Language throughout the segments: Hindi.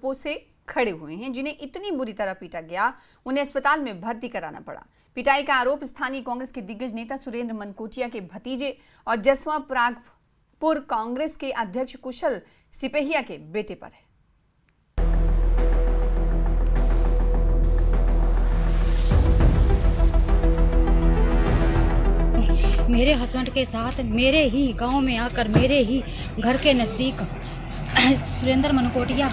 आंखों से खड़े हुए हैं, जिन्हें इतनी बुरी तरह पीटा गया उन्हें अस्पताल में भर्ती कराना पड़ा। पिटाई का आरोप स्थानीय कांग्रेस के दिग्गज नेता सुरेंद्र मनकोटिया के भतीजे और जसवां परागपुर कांग्रेस के अध्यक्ष कुशल सिपहिया के बेटे पर है। मेरे हस्बैंड के साथ मेरे ही गांव में आकर मेरे ही घर के नजदीक सुरेंद्र मनकोटिया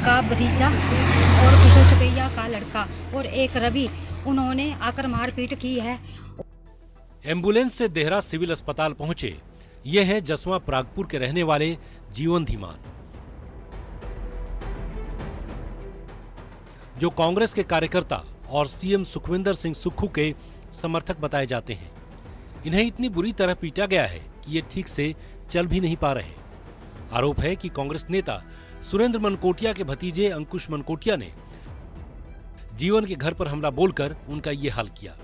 का भतीजा और कुशल सिपहिया का लड़का और एक रवि, उन्होंने आकर मारपीट की है। एम्बुलेंस से देहरा सिविल अस्पताल पहुंचे ये हैं जसवां परागपुर के रहने वाले जीवन धीमान, जो कांग्रेस के कार्यकर्ता और सीएम सुखविंदर सिंह सुक्खू के समर्थक बताए जाते हैं। इन्हें इतनी बुरी तरह पीटा गया है कि ये ठीक से चल भी नहीं पा रहे। आरोप है कि कांग्रेस नेता सुरेंद्र मनकोटिया के भतीजे अंकुश मनकोटिया ने जीवन के घर पर हमला बोलकर उनका ये हाल किया,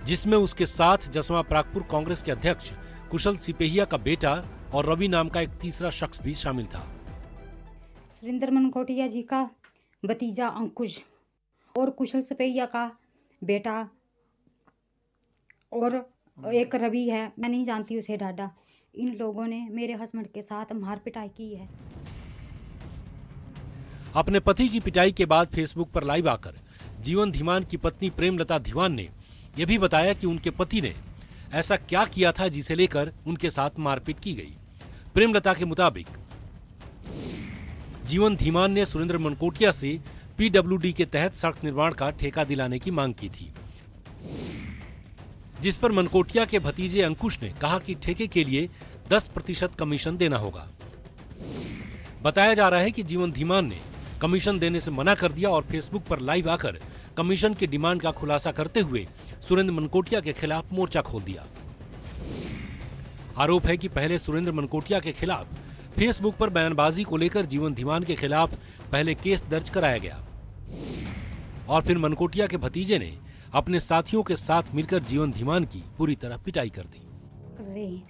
जिसमें उसके साथ जसवां परागपुर कांग्रेस के अध्यक्ष कुशल सिपहिया का बेटा और रवि नाम का एक तीसरा शख्स भी शामिल था। सुरेंद्र मनकोटिया जी का भतीजा अंकुश और कुशल सिपहिया का बेटा और एक रवि है, मैं नहीं जानती उसे डाडा। इन लोगों ने मेरे हस्बैंड के साथ मार पिटाई की है। अपने पति की पिटाई के बाद फेसबुक पर लाइव आकर जीवन धीमान की पत्नी प्रेमलता धीमान ने यह भी बताया कि उनके पति ने ऐसा क्या किया था जिसे लेकर उनके साथ मारपीट की गई। प्रेमलता के मुताबिक जीवन धीमान ने सुरेंद्र मनकोटिया से पीडब्ल्यूडी के तहत सड़क निर्माण का ठेका दिलाने की मांग की थी, जिस पर मनकोटिया के भतीजे अंकुश ने कहा कि ठेके के लिए 10% कमीशन देना होगा। बताया जा रहा है कि जीवन धीमान ने कमीशन देने से मना कर दिया और फेसबुक पर लाइव आकर कमीशन की डिमांड का खुलासा करते हुए सुरेंद्र मनकोटिया के खिलाफ मोर्चा खोल दिया। आरोप है कि पहले सुरेंद्र मनकोटिया के खिलाफ फेसबुक पर बयानबाजी को लेकर जीवन धीमान के खिलाफ पहले केस दर्ज कराया गया और फिर मनकोटिया के भतीजे ने अपने साथियों के साथ मिलकर जीवन धीमान की पूरी तरह पिटाई कर दी।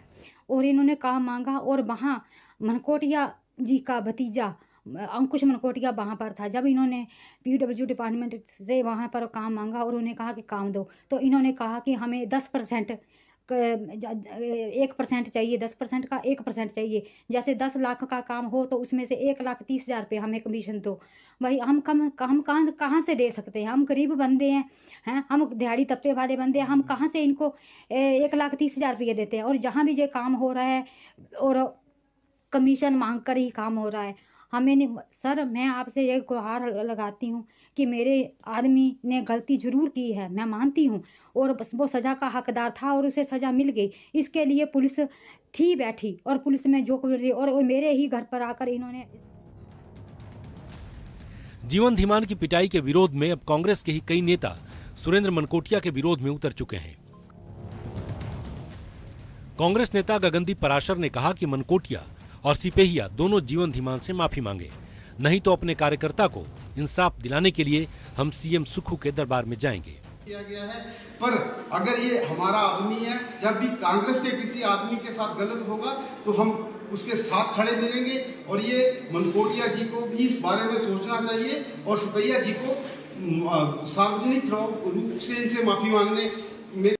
और इन्होंने काम मांगा और वहाँ मनकोटिया जी का भतीजा अंकुश मनकोटिया वहाँ पर था। जब इन्होंने पीडब्ल्यू डिपार्टमेंट से वहाँ पर काम मांगा और उन्हें कहा कि काम दो, तो इन्होंने कहा कि हमें 10% 1% चाहिए, 10% का 1% चाहिए। जैसे 10 लाख का काम हो तो उसमें से 1,30,000 रुपये हमें कमीशन दो। भाई हम कहाँ से दे सकते हैं? हम गरीब बंदे हैं, हम दिहाड़ी तप्पे वाले बंदे हैं, हम कहाँ से इनको 1,30,000 रुपये देते हैं? और जहाँ भी ये काम हो रहा है और कमीशन मांग कर ही काम हो रहा है। हमें नहीं सर, मैं आपसे ये गुहार लगाती हूँ कि मेरे आदमी ने गलती जरूर की है, मैं मानती हूँ, और वो सज़ा का हकदार था और उसे सज़ा मिल गई। इसके लिए पुलिस थी बैठी और पुलिस में जो और मेरे ही घर पर आकर इन्होंने। जीवन धीमान की पिटाई के विरोध में अब कांग्रेस के ही कई नेता सुरेंद्र मनकोटिया के विरोध में उतर चुके हैं। कांग्रेस नेता गगनदीप पराशर ने कहा कि मनकोटिया और सिपहिया दोनों जीवन धीमान से माफी मांगे, नहीं तो अपने कार्यकर्ता को इंसाफ दिलाने के लिए हम सीएम सुक्खू के दरबार में जाएंगे। किया गया है, पर अगर ये हमारा आदमी है, जब भी कांग्रेस के किसी आदमी के साथ गलत होगा तो हम उसके साथ खड़े रहेंगे। और ये मनकोटिया जी को भी इस बारे में सोचना चाहिए और सिपहिया जी को सार्वजनिक रूप से इनसे माफी मांगने में